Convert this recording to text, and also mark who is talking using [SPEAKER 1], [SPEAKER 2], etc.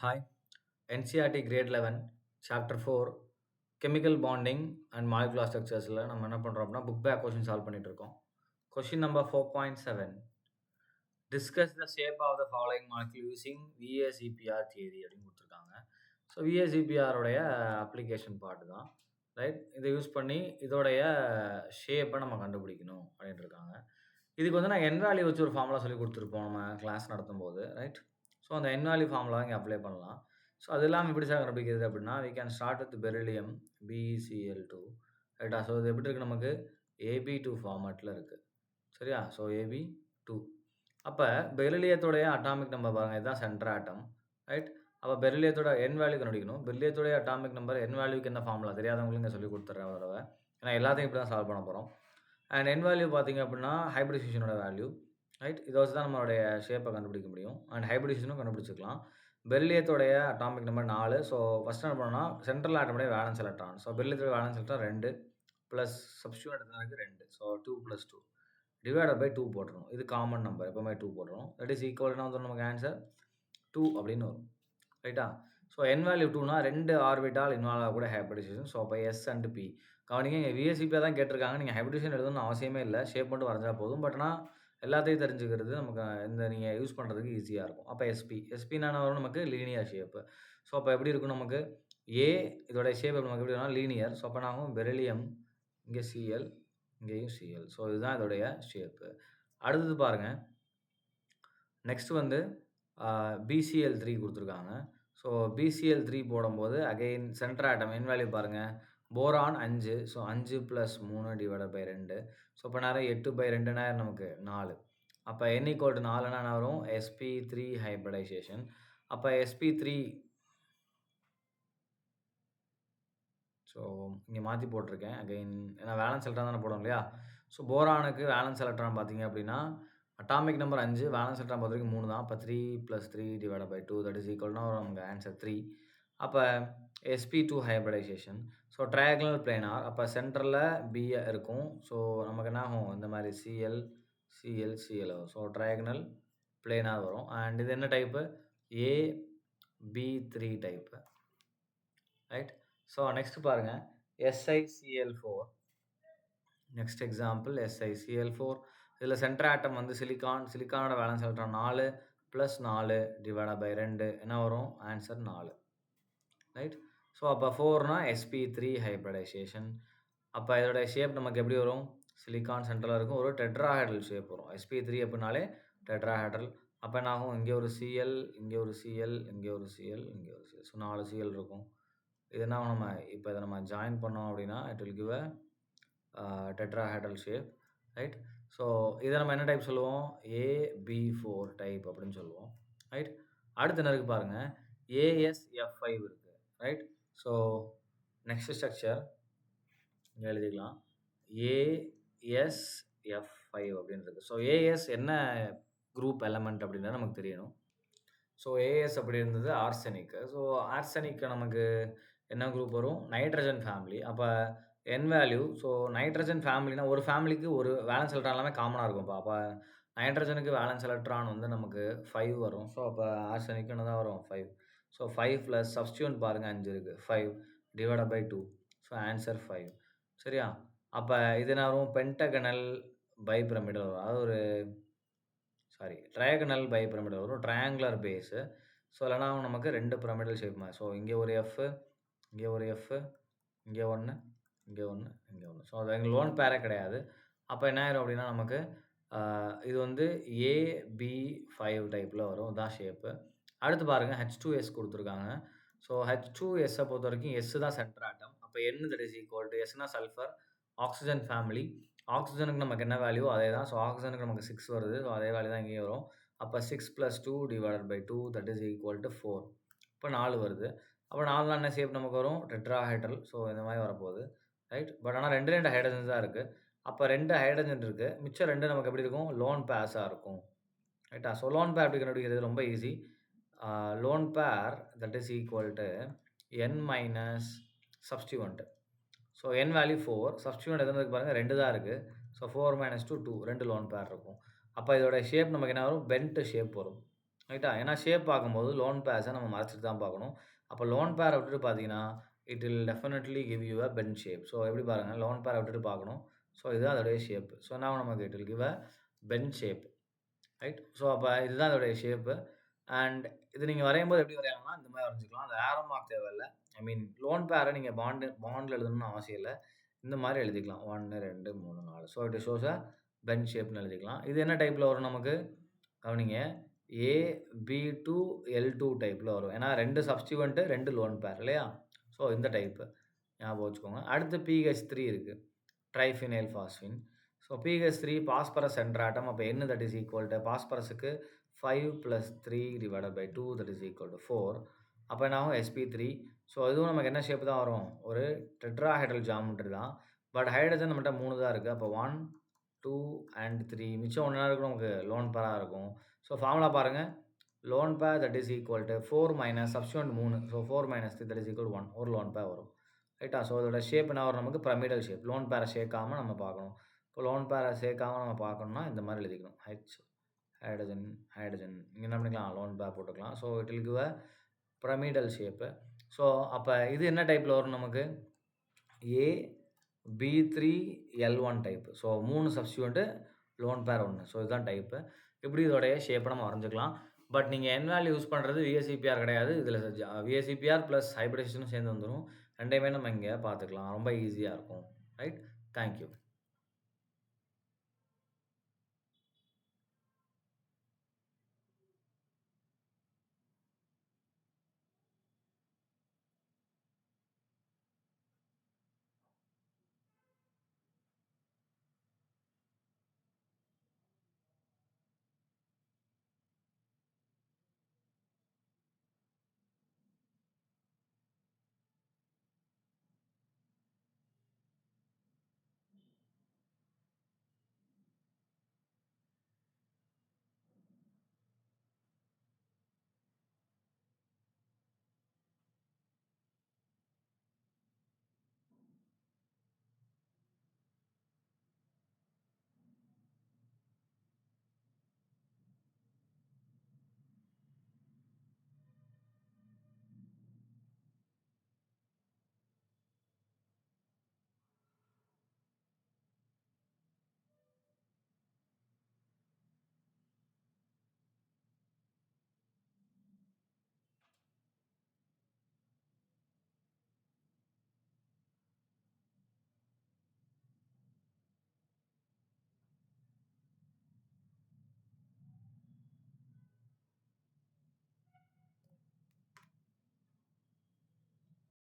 [SPEAKER 1] Hi, NCERT Grade 11, Chapter 4, Chemical Bonding and Molecular Structuresல நம்ம என்ன பண்றோம் அப்படின்னா புக் பேக் கொஸ்டின் சால்வ் பண்ணிட்டு இருக்கோம். Question number 4.7 discuss the shape of the following molecule using VACPR theory அப்படின்னு கொடுத்துருக்காங்க. ஸோ VACPRோடைய அப்ளிகேஷன் பார்ட் தான் ரைட். இதை யூஸ் பண்ணி இதோடைய ஷேப்பை நம்ம கண்டுபிடிக்கணும் அப்படின்ட்டு இருக்காங்க. இதுக்கு வந்து நான் என் வேல்யூ வச்சு ஒரு ஃபார்முலா சொல்லி கொடுத்துருப்போம் நம்ம கிளாஸ் நடத்தும்போது ரைட். ஸோ அந்த என் வேல்யூ ஃபார்முலா இங்கே அப்ளை பண்ணலாம். ஸோ அது இல்லாமல் எப்படி சார் கண்டுபிடிக்கிறது அப்படின்னா we can start with beryllium BeCl2 ரைட்டா. ஸோ இது எப்படி இருக்குது நமக்கு AB2 ஃபார்மேட்டில் இருக்குது சரியா. ஸோ AB2 அப்போ பெரிலியத்தோடைய அட்டாமிக் நம்பர் பாருங்கள், இதுதான் சென்டர் ஆட்டம் ரைட். அப்போ பெரிலியத்தோட என் வேல்யூ கண்டுபிடிக்கணும். பெரிலியத்தோடைய அட்டாமிக் நம்பர் என் வேல்யூக்கு என்ன ஃபார்முலா தெரியாதவங்களுக்கு இங்கே சொல்லி கொடுத்துட்றேன் ஒரு தடவை. ஏன்னா எல்லாத்தையும் இப்படி தான் சால்வ் பண்ண போகிறோம். அண்ட் என் வேல்யூ பார்த்தீங்க அப்படின்னா ஹைப்ரிடைசேஷனோட வேல்யூ ரைட். இதை வச்சு தான் நம்மளுடைய ஷேப்பை கண்டுபிடிக்க முடியும். அண்ட் ஹைப்ரிடைசேஷனும் கண்டுபிடிச்சிக்கலாம். பெரிலியத்தோடைய அட்டாமிக் நம்பர் 4. ஸோ ஃபஸ்ட் என்ன பண்ணோம்னா சென்ட்ரல் ஆட்டமுடைய வேலன்ஸ் எலக்ட்ரான். ஸோ பெரிலியத்தோட வேலன்ஸ் எலக்ட்ரான் 2 ப்ளஸ் சப்ஸ்டியூட் எடுத்ததுக்கு 2. ஸோ 2 + 2 டிவைடட் பை 2 போட்டுருணும். இது காமன் நம்பர் எப்போவுமே 2 போட்டுருணும். தட் இஸ் ஈக்குவல்னா வந்து நமக்கு ஆன்சர் 2 அப்படின்னு வரும் ரைட்டா. ஸோ என் வேல்யூ 2னா 2 ஆர்பிட்டால் இன்வால்வ் ஆகக்கூட ஹைப்ரிடைசேஷன். ஸோ அப்போ எஸ் அண்ட் பி கவனிங்க. இங்கே விஎஸ்சிபியாக தான் கேட்டிருக்காங்க. நீங்கள் ஹைப்ரிடைசேஷன் எழுதணும்னு அவசியமே இல்லை. ஷேப் மட்டும் வரைஞ்சா போதும். பட் ஆனால் எல்லாத்தையும் தெரிஞ்சுக்கிறது நமக்கு இந்த நீங்கள் யூஸ் பண்ணுறதுக்கு ஈஸியாக இருக்கும். அப்போ எஸ்பினா வரும் நமக்கு லீனியர் ஷேப்பு. ஸோ அப்போ எப்படி இருக்கும் நமக்கு இதோடைய ஷேப் நமக்கு எப்படி வேணால் லீனியர். ஸோ அப்போ நாங்கள் பெரிலியம் இங்கே சிஎல் இங்கேயும் சிஎல். ஸோ இதுதான் இதோடைய ஷேப்பு. அடுத்தது பாருங்கள், நெக்ஸ்ட் வந்து BCl3 கொடுத்துருக்காங்க. ஸோ BCl3 போடும்போது again center atom N value பாருங்கள், boron 5. So 5 + 3 divided by 2. So இப்போ நேரம் 8/2 நமக்கு 4. அப்போ n = 4னா என்ன வரும் sp3 ஹைப்ரிடைசேஷன். அப்போ sp3 ஸோ இங்கே மாற்றி போட்டிருக்கேன் அகெயின், ஏன்னா வேலன்ஸ் எலக்ட்ரான் தானே போடும் இல்லையா. ஸோ போரானுக்கு வேலன்ஸ் எலக்ட்ரான் பார்த்தீங்க அப்படின்னா அட்டாமிக் நம்பர் 5, வேலன்ஸ் எலக்ட்ரான் பொறுத்த வரைக்கும் 3 தான். அப்போ 3 + 3 டிவைடட் பை 2 தட் இஸ் ஈக்குவல்னா நமக்கு ஆன்சர் 3. அப்போ sp2 hybridisation. So triangle planar. அப்போ சென்டரில் B இருக்கும். ஸோ நமக்கு என்ன ஆகும், இந்த மாதிரி CL வரும். ஸோ ட்ரையாங்கல் பிளேனார் வரும். அண்ட் இது என்ன type, AB3 type right. So next பாருங்கள் SiCl4. Next example SiCl4. இதில் சென்டர் ஆட்டம் வந்து சிலிக்கானோட வேலன்ஸ் எலக்ட்ரான் 4 + 4 டிவைடட் பை 2 என்ன வரும் ஆன்சர் 4 ரைட். ஸோ அப்போ 4னா sp3 ஹைப்ரிடைசேஷன். அப்போ இதோட ஷேப் நமக்கு எப்படி வரும், சிலிக்கான் சென்டரில் இருக்கும், ஒரு டெட்ராஹைட்ரல் ஷேப் வரும். sp3 அப்படின்னாலே டெட்ராஹைட்ரல். அப்போ என்ன ஆகும், இங்கே ஒரு Cl, இங்கே ஒரு Cl, இங்கே ஒரு Cl, இங்கே ஒரு Cl. ஸோ 4 Cl இருக்கும். இது என்ன நம்ம இப்போ இதை நம்ம ஜாயின் பண்ணோம் அப்படின்னா it will give a tetrahedral shape right. So இதை நம்ம என்ன டைப் சொல்லுவோம், AB4 டைப் அப்படின்னு சொல்லுவோம் ரைட். அடுத்து என்ன இருக்குது பாருங்கள், AsF5 இருக்குது ரைட். ஸோ நெக்ஸ்ட் ஸ்ட்ரக்சர் இங்கே எழுதிக்கலாம், AsF5 அப்படின்னு இருக்குது. ஸோ AS என்ன குரூப் எலமெண்ட் அப்படின்றது நமக்கு தெரியணும். ஸோ AS அப்படி இருந்தது ஆர்சனிக்கு. ஸோ ஆர்சனிக்கு நமக்கு என்ன குரூப் வரும், நைட்ரஜன் ஃபேமிலி. அப்போ என் வேல்யூ, ஸோ நைட்ரஜன் ஃபேமிலினா ஒரு ஃபேமிலிக்கு ஒரு வேலன்ஸ் எலக்ட்ரான் எல்லாமே காமனாக இருக்கும்ப்பா. அப்போ நைட்ரஜனுக்கு வேலன்ஸ் எலக்ட்ரான் வந்து நமக்கு 5 வரும். ஸோ அப்போ ஆர்சனிக்கு என்ன தான் வரும் 5. ஸோ 5 + சப்ஸ்டியூட் பாருங்கள் 5 இருக்குது, 5 டிவைடட் பை 2. ஸோ ஆன்சர் 5 சரியா. அப்போ இது என்ன வரும், பென்டகனல் பைபிரமிடல் வரும். அதாவது ஒரு ட்ரையாகனல் பைபிரமிடல் வரும், ட்ரையாங்குலர் பேஸு. ஸோ இல்லைனா நமக்கு 2 பிரமிடல் ஷேப் மாதிரி. ஸோ இங்கே ஒரு எஃப், இங்கே ஒரு எஃப், இங்கே 1, இங்கே 1, இங்கே 1. ஸோ அது எங்கள் லோன் பேரே கிடையாது. அப்போ என்ன ஆயிரும் அப்படின்னா நமக்கு இது வந்து AB5 டைப்பில் வரும், இதான் ஷேப்பு. அடுத்து பாருங்கள் H2S கொடுத்துருக்காங்க. ஸோ H2Sஐ பொறுத்த வரைக்கும் S தான் சென்டர் ஆட்டம். அப்போ N that is equal to Sனா சல்ஃபர், ஆக்சிஜன் ஃபேமிலி. ஆக்சிஜனுக்கு நமக்கு என்ன வேல்யூ அதே தான். ஸோ ஆக்சிஜனுக்கு நமக்கு 6 வருது. ஸோ அதே வேல்யூ தான் இங்கேயும் வரும். அப்போ 6 + 2 divided by 2 that is equal to 4. இப்போ 4 வருது. அப்போ 4 என்ன ஷேப் நமக்கு வரும், டெட்ராஹைட்ரல். ஸோ இந்த மாதிரி வரப்போகுது ரைட். பட் ஆனால் 2 ஹைட்ரஜன்ஸ் தான் இருக்குது. அப்போ 2 ஹைட்ரஜன் இருக்குது, மிச்சம் 2 நமக்கு எப்படி இருக்கும், லோன் பேர்ஸாக இருக்கும் ரைட்டா. ஸோ லோன் பேர் எப்படி கண்டுபிடிக்கிறது, ரொம்ப easy. Lone pair that is equal to N minus substituent. So N value 4, substitute எதுன்னு இருக்கு பாருங்கள் 2 தான் இருக்குது. ஸோ 4 - 2 2 2 லோன் பேர் இருக்கும். அப்போ இதோட ஷேப் நமக்கு என்ன வரும், பென்ட் ஷேப் வரும் ரைட்டா? ஏன்னா ஷேப் பார்க்கும்போது லோன் பேர்ஸ நம்ம மறைச்சுட்டு தான் பார்க்கணும். அப்போ லோன் பேர விட்டுட்டு பார்த்தீங்கன்னா, it will definitely give you a bent shape. So எப்படி பாருங்க, லோன் பேர விட்டுட்டு பார்க்கணும். ஸோ இதுதான் அதோடைய ஷேப். ஸோ நவ் நமக்கு it will give a bent shape. Right? So அப்ப இதுதான் அதோடைய ஷேப்பு. அண்ட் இது நீங்க வரையும்போது எப்படி வரையலாம்னா, இந்த மாரி வரைஞ்சுக்கலாம். அந்த ஆரோ மார்க் தேவையில்ல. ஐ மீன் லோன் பேர நீங்க பாண்ட்ல எழுதணும்னு அவசியம் இல்ல. இந்த மாரி எழுதிக்கலாம். 1, 2, 3, 4. So it shows a bent ஷேப்ன்னு எழுதிக்கலாம். இது என்ன டைப்ல வரும் நமக்கு? கவனிங்க. ஏ, பி2, எல்2 டைப்ல வரும். ஏன்னா 2 சப்ஸ்டிட்யூவன்ட் 2 லோன் பேர் இல்லையா? ஸோ இந்த டைப் ஞாபகம் வச்சுக்கோங்க. அடுத்து பிஹெச்3 இருக்கு. Triphenyl phosphine. So PH three phosphorus center atom. அப்ப N that is equal to பாஸ்பரஸ்க்கு 5 + 3 divided by 2 that is equal to 4. அப்ப என்ன ஆகும்? sp3. ஸோ இதுவும் நமக்கு என்ன ஷேப் தான் வரும்? ஒரு டெட்ராஹைட்ரல் ஜியோமெட்ரி தான். பட் ஹைட்ரஜன் நம்மட்ட 3 தான் இருக்கு. அப்ப 1, 2 அண்ட் 3 மிச்சம் 1 இருக்கு நமக்கு லோன் பேரா இருக்கும். ஸோ ஃபார்முலா பாருங்க. Lone pair that is equal to 4 minus substituent 3. So 4 minus 3 that is equal 1. ஒரு லோன் பேர் வரும். ரைட்டா? ஸோ இதோட ஷேப் என்ன வரும் நமக்கு? Pyramidal shape. லோன் பேர சேர்க்காம நம்ம பார்க்கணும். இப்போ லோன் பேர சேர்க்காம நம்ம பார்க்கணும்னா இந்த மாரி எழுதிக்கணும். Hydrogen, hydrogen. நீங்க என்ன பண்ணிக்கலாம்? லோன் பேர் போட்டுக்கலாம். So it will give a pyramidal shape. So அப்ப இது என்ன டைப்ல வரும் நமக்கு? ஏ, பி3, L one type. So 3 substituent lone pair 1. So இதுதான் டைப். இப்படி இதோடைய ஷேப்ப நம்ம வரைஞ்சுக்கலாம். பட் நீங்க என் வேல்யூ யூஸ் பண்றது விஎஸ்சிபிஆர் கிடையாது. இதுல விஎஸ்சிபிஆர் பிளஸ் ஹைபிரிடைசேஷனும் சேர்ந்து வந்துரும். 2யுமே நம்ம இங்க பார்த்துக்கலாம். ரொம்ப ஈஸியா இருக்கும். ரைட்? Thank you.